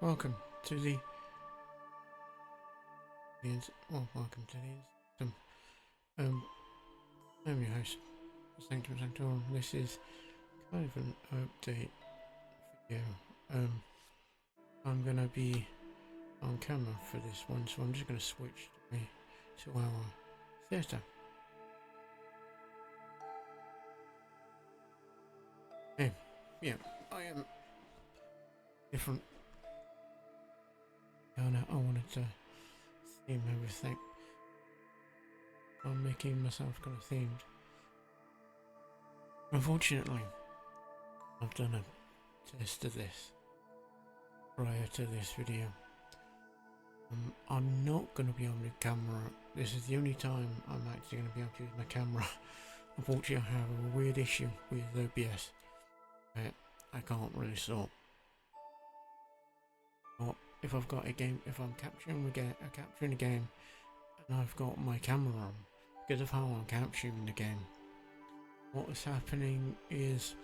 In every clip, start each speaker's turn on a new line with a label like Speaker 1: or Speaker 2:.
Speaker 1: welcome to the welcome to the Sanctum. I'm your host, Sancteum. This is kind of an update video. I'm gonna be on camera for this one, so I'm just gonna switch to our theatre. Hey, yeah, I am different. I wanted to theme everything. I'm making myself kind of themed. Unfortunately, I've done a test of this prior to this video. I'm not going to be on the camera. This is the only time I'm actually going to be able to use my camera. Unfortunately, I have a weird issue with OBS that I can't really sort. But if I've got a game, if I'm capturing a game, and I've got my camera on, because of how I'm capturing the game, what is happening is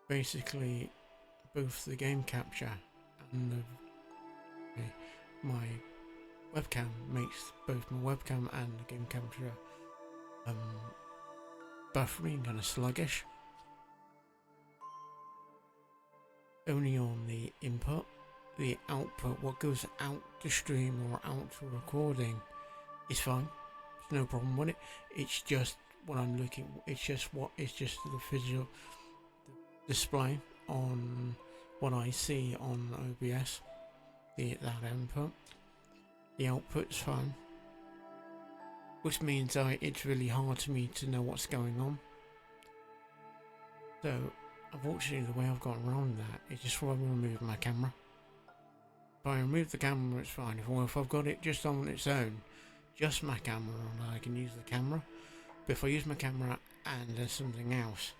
Speaker 1: basically both the game capture and my webcam makes both my webcam and the game capture buffering kind of sluggish. Only on the input, the output, what goes out to stream or out to recording is fine. There's no problem with it. It's just what I'm looking. It's just the visual display on what I see on OBS. That input, the output's fine, which means it's really hard for me to know what's going on. So unfortunately, the way I've got around that is just where I remove my camera. If I remove the camera, it's fine. If I've got it just on its own, just my camera, and I can use the camera. But if I use my camera and there's something else,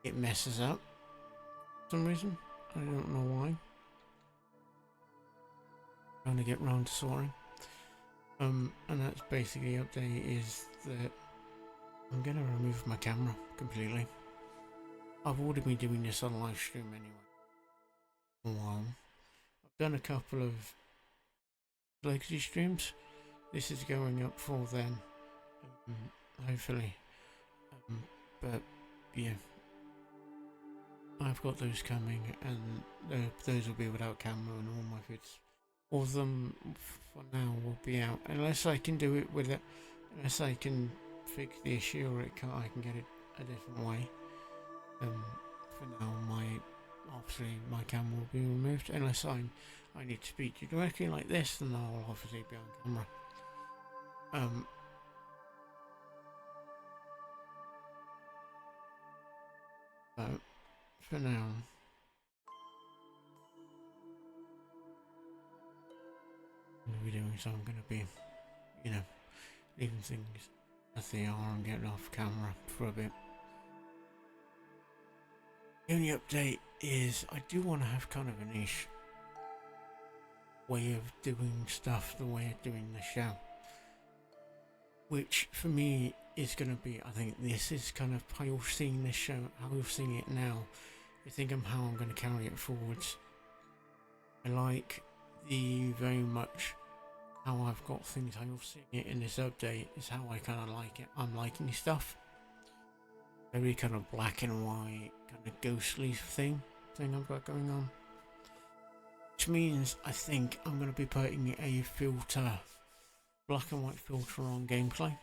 Speaker 1: it messes up for some reason. I don't know why. Trying to get round to sorting. And that's basically the update is that I'm gonna remove my camera completely. I've already been doing this on live stream anyway. For a while. I've done a couple of legacy streams. This is going up for then, hopefully. But yeah, I've got those coming, and those will be without camera, and all my vids. All of them for now will be out, unless I can do it with it, unless I can fix the issue or I can get it a different way. For now, obviously my camera will be removed, unless I need to speak to you directly like this, then I'll obviously be on camera. But for now, I'm doing so. I'm going to be, leaving things as they are and getting off camera for a bit. The only update is I do want to have kind of a niche way of doing stuff, the way of doing the show, which for me is going to be, I think this is kind of how you're seeing this show, how you're seeing it now. You think of how I'm going to carry it forwards. I like the very much how I've got things, how you're seeing it in this update is how I kind of like it. I'm liking stuff. Very kind of black and white, kind of ghostly thing I've got going on. Which means I think I'm going to be putting a filter, black and white filter on gameplay.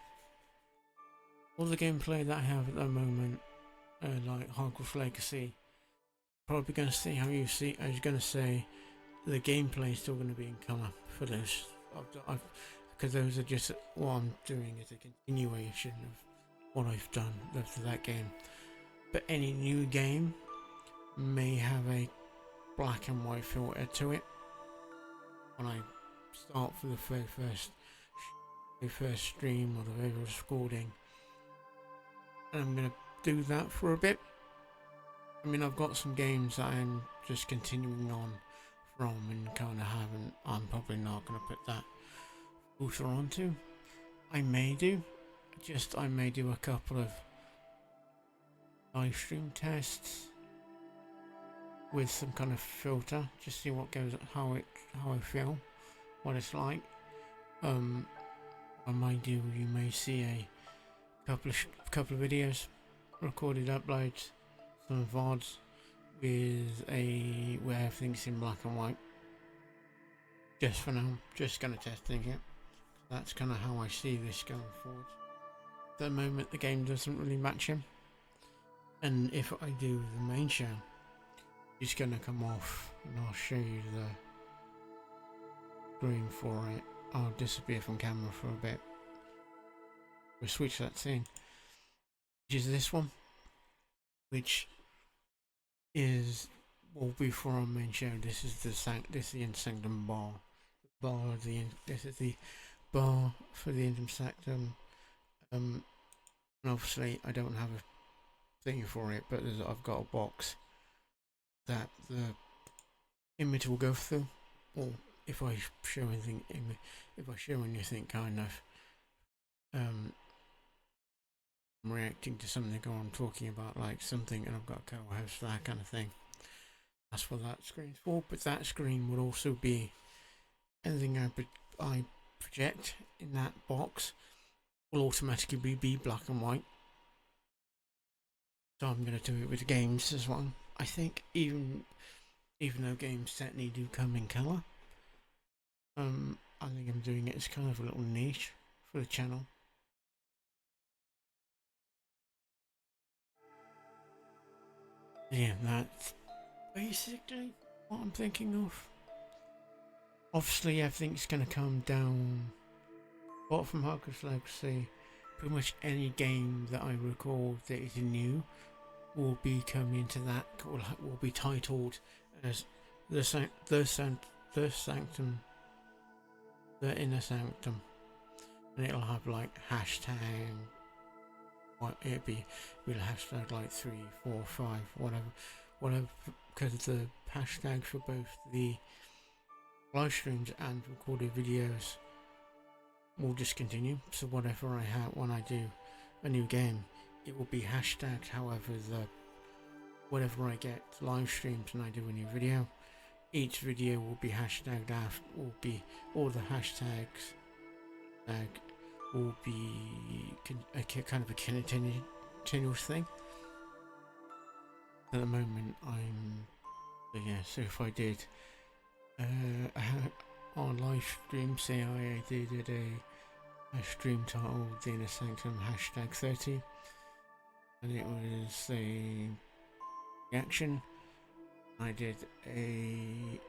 Speaker 1: All the gameplay that I have at the moment, like Hogwarts Legacy, probably going to see how you see. I was going to say the gameplay is still going to be in colour for those. Because those are just what I'm doing is a continuation of what I've done for that game. But any new game may have a black and white filter to it when I start for the very first stream or the very first recording. And I'm gonna do that for a bit. I mean, I've got some games that I'm just continuing on from and kind of haven't. I'm probably not gonna put that filter onto. I may do a couple of live stream tests with some kind of filter, just see what goes, how I feel, what it's like. I might do. You may see a couple of videos, recorded uploads, some VODs with where everything's in black and white. Just for now, just gonna testing it. That's kind of how I see this going forward. At the moment, the game doesn't really match him, and if I do the main show, it's gonna come off, and I'll show you the screen for it. I'll disappear from camera for a bit. We'll switch that scene, which is this one, which will be for our main show. This is the Sanctum bar. This is the bar for the Sanctum. And obviously I don't have a thing for it, but I've got a box that the image will go through, or if I show anything, kind of reacting to something or I'm talking about like something and I've got a co-host, that kind of thing. That's what that screen's for. But that screen would also be anything I project in that box will automatically be black and white. So I'm going to do it with games as well. I think even though games technically do come in colour, I think I'm doing it as kind of a little niche for the channel. Yeah, that's basically what I'm thinking of. Obviously everything's going to come down, apart from Hogwarts Legacy, pretty much any game that I record that is new will be coming into that, will be titled as the Sanctum, the Inner Sanctum, and it'll have like hashtag, we'll hashtag like 3, 4, 5, whatever, because the hashtags for both the live streams and recorded videos will just continue. So whatever I have when I do a new game, it will be hashtagged. However, whatever I get live streams and I do a new video, each video will be hashtagged after, all the hashtags will be a kind of a continuous thing. At the moment so if I did on live stream, say I did a stream titled The Inner Sanctum #30, and it was a reaction. I did a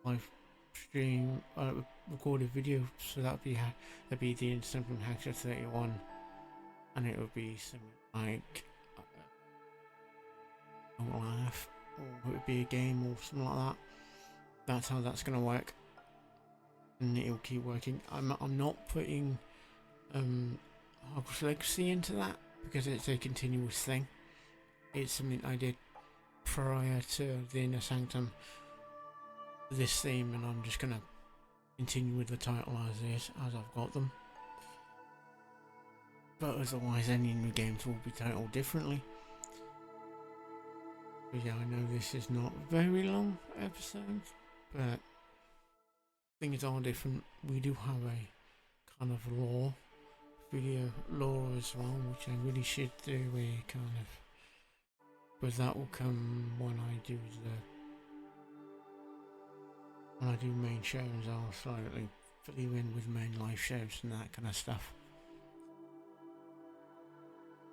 Speaker 1: live stream recorded video, so that'd be the Inner Sanctum #31, and it would be something like Don't Laugh, or it would be a game or something like that. That's how that's gonna work, and it'll keep working. I'm not putting Hogwarts Legacy into that because it's a continuous thing. It's something I did prior to the Inner Sanctum, this theme, and I'm just gonna continue with the title as is, as I've got them. But otherwise, any new games will be titled differently. But yeah, I know this is not very long episodes, but things are different. We do have a kind of video lore as well, which I really should do a kind of, but that will come when I do main shows. I'll slightly fill you in with main live shows and that kind of stuff.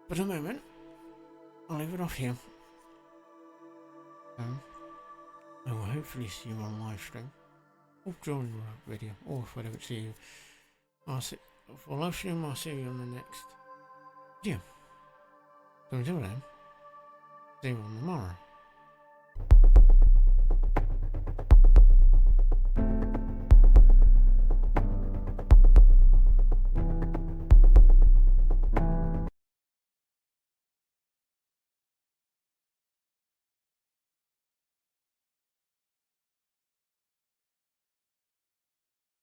Speaker 1: But at the moment, I'll leave it off here. I will hopefully see you on live stream, or during the video, or if I don't see you, for live stream, I'll see you on the next video. So until then, see you on tomorrow.